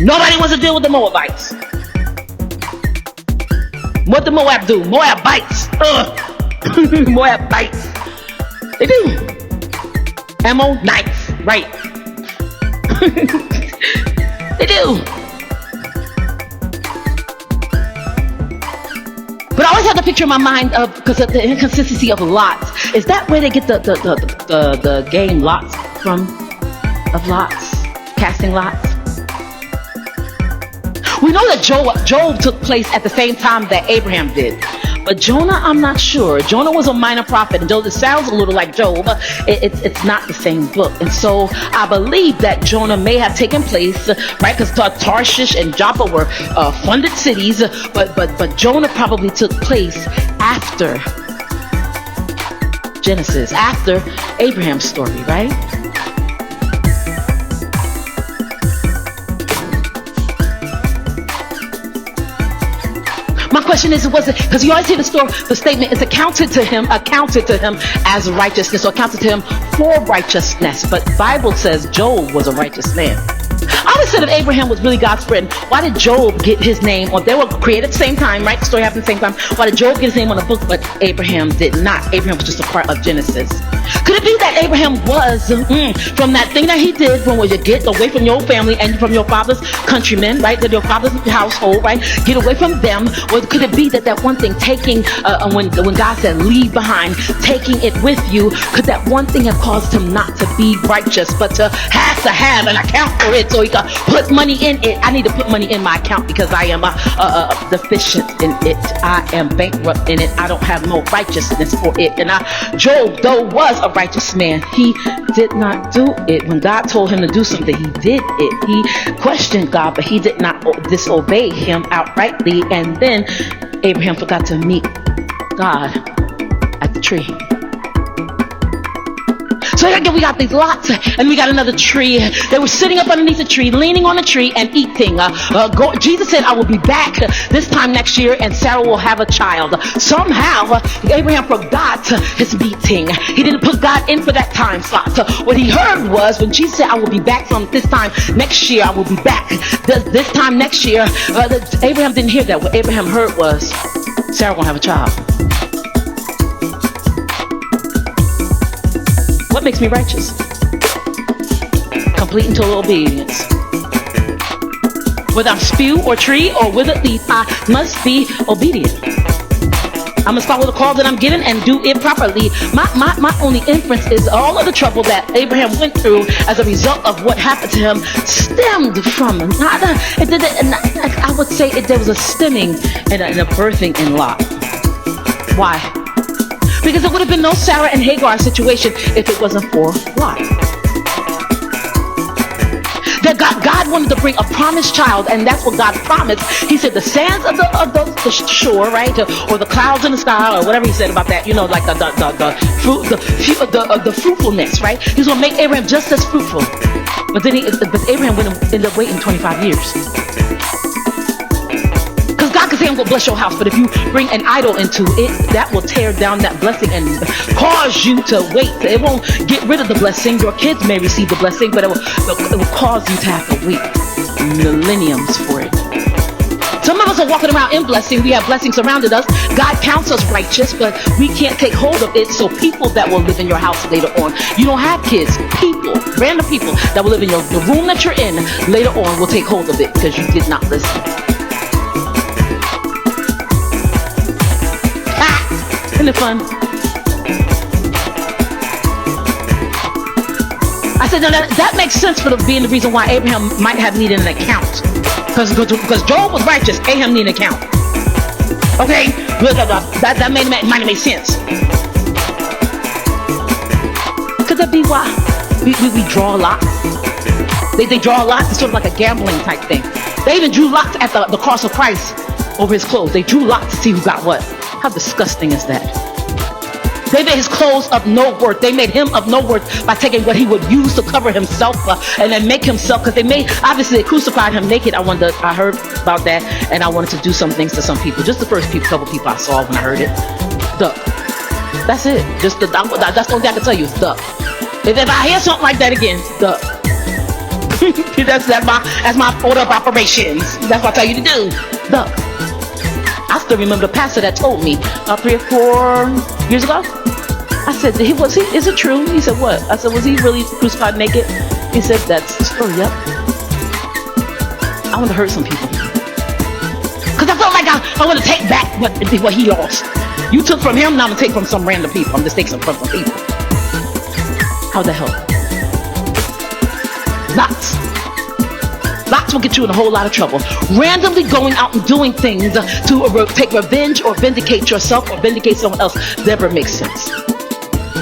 Nobody wants to deal with the Moabites. What the Moab do? Moab bites. Moab bites. They do. Ammo, knife, right? They do. But I always have the picture in my mind of, because of the inconsistency of lots. Is that where they get the game lots from? Of lots, casting lots. We know that Job took place at the same time that Abraham did. But Jonah, I'm not sure. Jonah was a minor prophet, and though it sounds a little like Job, it's not the same book. And so I believe that Jonah may have taken place, right? Because Tarshish and Joppa were funded cities, but Jonah probably took place after Genesis, after Abraham's story, right? My question is, was it, because you always hear the statement, it's accounted to him as righteousness, or accounted to him for righteousness. But Bible says Job was a righteous man. I always said that Abraham was really God's friend. Why did Job get his name on? They were created at the same time, right? The story happened at the same time. Why did Job get his name on the book, but Abraham did not? Abraham was just a part of Genesis. Could it be that Abraham was from that thing that he did when you get away from your family and from your father's countrymen, right? Your father's household, right? Get away from them. Or could it be that one thing, taking when God said leave behind, taking it with you, could that one thing have caused him not to be righteous, but to have an account for it, so he could put money in it? I need to put money in my account because I am deficient in it. I am bankrupt in it. I don't have no righteousness for it. And Job, though, was a righteous man, he did not do it. When God told him to do something, he did it. He questioned God, but he did not disobey him outrightly. And then Abraham forgot to meet God at the tree. So again, we got these lots, and we got another tree. They were sitting up underneath the tree, leaning on the tree and eating. Jesus said, I will be back this time next year, and Sarah will have a child. Somehow, Abraham forgot his meeting. He didn't put God in for that time slot. What he heard was, when Jesus said, I will be back from this time next year, I will be back this time next year. Abraham didn't hear that. What Abraham heard was, Sarah won't have a child. What makes me righteous? Complete and total obedience. Whether I'm spew or tree or wither leaf, I must be obedient. I must follow the call that I'm given and do it properly. My only inference is all of the trouble that Abraham went through as a result of what happened to him stemmed from I would say there was a stemming and a birthing in Lot. Why? Because it would have been no Sarah and Hagar situation if it wasn't for Lot. That God wanted to bring a promised child, and that's what God promised. He said the sands of the shore, right, or the clouds in the sky, or whatever he said about that. You know, like the fruitfulness, right? He's gonna make Abraham just as fruitful. But Abraham ended up waiting 25 years. God can say, I'm going to bless your house, but if you bring an idol into it, that will tear down that blessing and cause you to wait. It won't get rid of the blessing. Your kids may receive the blessing, but it will cause you to have to wait millenniums for it. Some of us are walking around in blessing. We have blessings surrounded us. God counts us righteous, but we can't take hold of it. So people that will live in your house later on, you don't have kids, people, random people that will live in the room that you're in later on will take hold of it because you did not listen. Isn't it fun? I said, no, that makes sense for being the reason why Abraham might have needed an account. Because Job was righteous, Abraham needed an account. Okay? That might have made sense. Could that be why we draw lots? They draw lots. It's sort of like a gambling type thing. They even drew lots at the cross of Christ over his clothes. They drew lots to see who got what. How disgusting is that? They made his clothes of no worth. They made him of no worth by taking what he would use to cover himself and then make himself, because they crucified him naked. I heard about that, and I wanted to do some things to some people. Just the first couple people I saw when I heard it. Duck. That's it. That's the only thing I can tell you is duck. If I hear something like that again, duck. That's my order of operations. That's what I tell you to do. Look, I still remember the pastor that told me 3 or 4 years ago. I said, is it true? He said, what? I said, was he really crucified naked? He said, that's the story, yep. I want to hurt some people. Because I felt like I want to take back what he lost. You took from him, now I'm going to take from some random people. I'm just taking from some people. How the hell? Lots will get you in a whole lot of trouble. Randomly going out and doing things to take revenge or vindicate yourself or vindicate someone else never makes sense.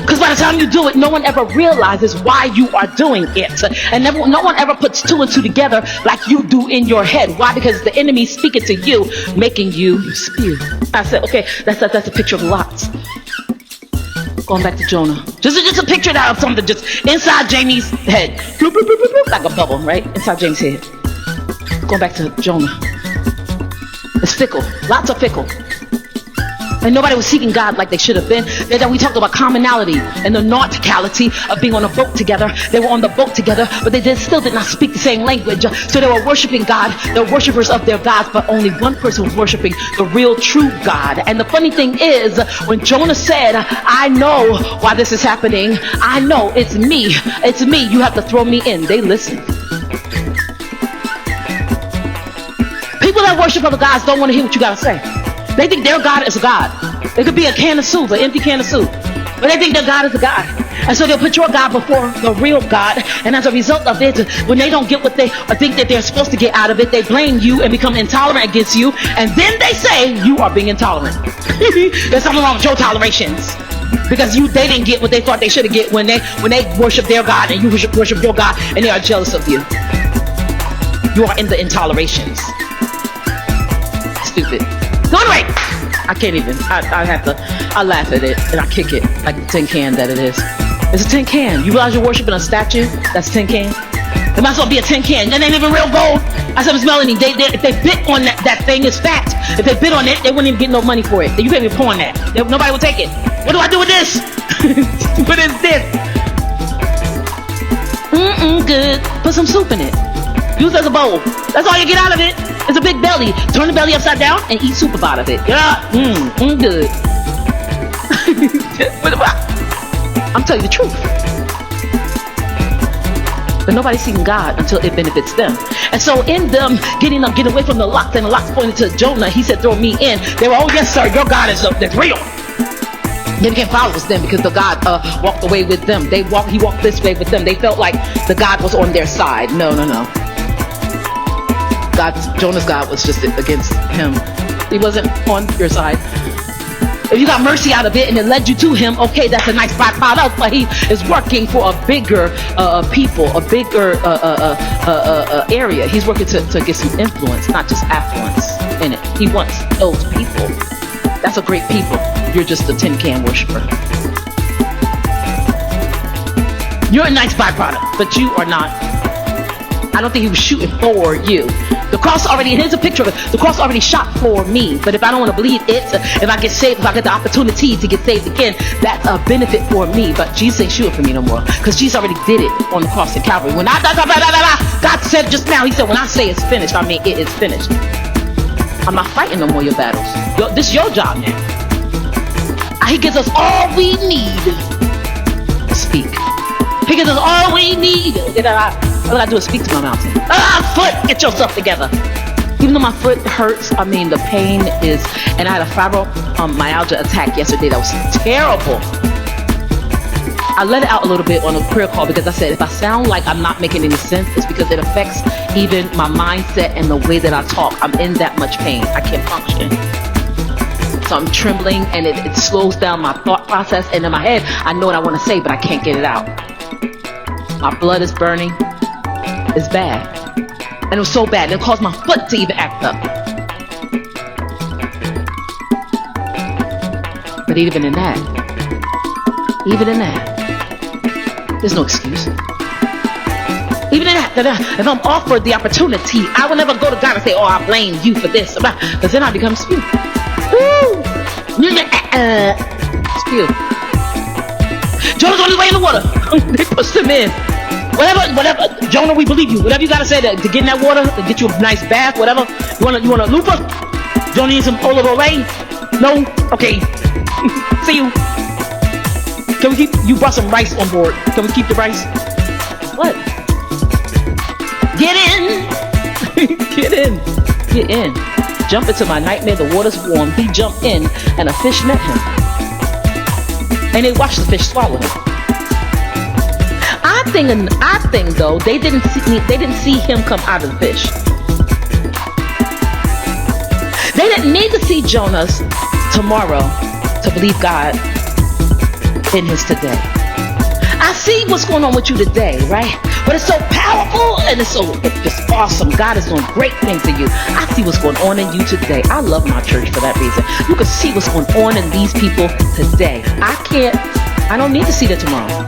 Because by the time you do it, no one ever realizes why you are doing it. And no one ever puts 2 and 2 together like you do in your head. Why? Because the enemy is speaking to you, making you spew. I said, okay, that's a picture of Lot. Going back to Jonah. Just a picture of something just inside Jamie's head. Bloop, bloop, bloop, bloop, bloop, like a bubble, right? Inside Jamie's head. Going back to Jonah. It's fickle. Lots of fickle. And nobody was seeking God like they should have been. Then we talked about commonality and the nauticality of being on a boat together. They were on the boat together, but they still did not speak the same language. So they were worshiping God. They were worshipers of their gods, but only one person was worshiping the real, true God. And the funny thing is, when Jonah said, I know why this is happening. I know it's me. It's me. You have to throw me in. They listened. People that worship other gods don't want to hear what you got to say. They think their God is a God. It could be a can of soup, an empty can of soup. But they think their God is a God. And so they'll put your God before the real God. And as a result of it, when they don't get what they think that they're supposed to get out of it, they blame you and become intolerant against you. And then they say you are being intolerant. There's something wrong with your tolerations. Because they didn't get what they thought they should have get when they worship their God and you worship your God and they are jealous of you. You are in the intolerations. Stupid. So anyway, I can't even. I laugh at it and I kick it like the tin can that it is. It's a tin can. You realize you're worshiping a statue? That's a tin can. It might as well be a tin can. That ain't even real gold. I said, Miss Melanie, if they bit on that thing, it's fat. If they bit on it, they wouldn't even get no money for it. You can't even pour on that. Nobody will take it. What do I do with this? What is this? Good. Put some soup in it. Use it as a bowl. That's all you get out of it. It's a big belly. Turn the belly upside down and eat soup out of it. Yeah. Good. I'm telling you the truth. But nobody's seeing God until it benefits them. And so in them getting away from the Lot, and the Lot pointed to Jonah, he said, throw me in. They were, oh yes sir, your God is real. They became followers then because the God walked away with them. He walked this way with them. They felt like the God was on their side. No. Jonah's God was just against him. He wasn't on your side. If you got mercy out of it and it led you to him, okay, that's a nice byproduct. But he is working for a bigger people, a bigger area. He's working to get some influence, not just affluence in it. He wants those people. That's a great people. You're just a tin can worshiper. You're a nice byproduct, but you are not. I don't think he was shooting for you. The cross already, here's a picture of it. The cross already shot for me. But if I don't want to believe it, if I get saved, if I get the opportunity to get saved again, that's a benefit for me. But Jesus ain't shooting for me no more. Because Jesus already did it on the cross at Calvary. When God said just now, he said, when I say it's finished, I mean it is finished. I'm not fighting no more your battles. This is your job now. He gives us all we need to speak. He gives us all we need. All I do is speak to my mountain. Foot, get yourself together. Even though my foot hurts, the pain is, and I had a fibromyalgia attack yesterday that was terrible. I let it out a little bit on a prayer call because I said, if I sound like I'm not making any sense, it's because it affects even my mindset and the way that I talk. I'm in that much pain. I can't function. So I'm trembling and it slows down my thought process. And in my head, I know what I want to say, but I can't get it out. My blood is burning. It's bad. And it was so bad, it caused my foot to even act up. But even in that, there's no excuse. Even in that, if I'm offered the opportunity, I will never go to God and say, oh, I blame you for this. Because then I become spew. Spew. Jonah's on his way in the water. They pushed him in. Whatever. Jonah, we believe you. Whatever you gotta say to get in that water, to get you a nice bath, whatever. You want a loofah? Jonah need some olive oil? No? Okay. See you. Can we keep, you brought some rice on board. Can we keep the rice? What? Get in. Get in. Jump into my nightmare. The water's warm. He jumped in and a fish met him. And they watched the fish swallow him. I think though, they didn't see him come out of the fish. They didn't need to see Jonah's tomorrow to believe God in his today. I see what's going on with you today, right? But it's so powerful and it's just awesome. God is doing great things in you. I see what's going on in you today. I love my church for that reason. You can see what's going on in these people today. I don't need to see that tomorrow.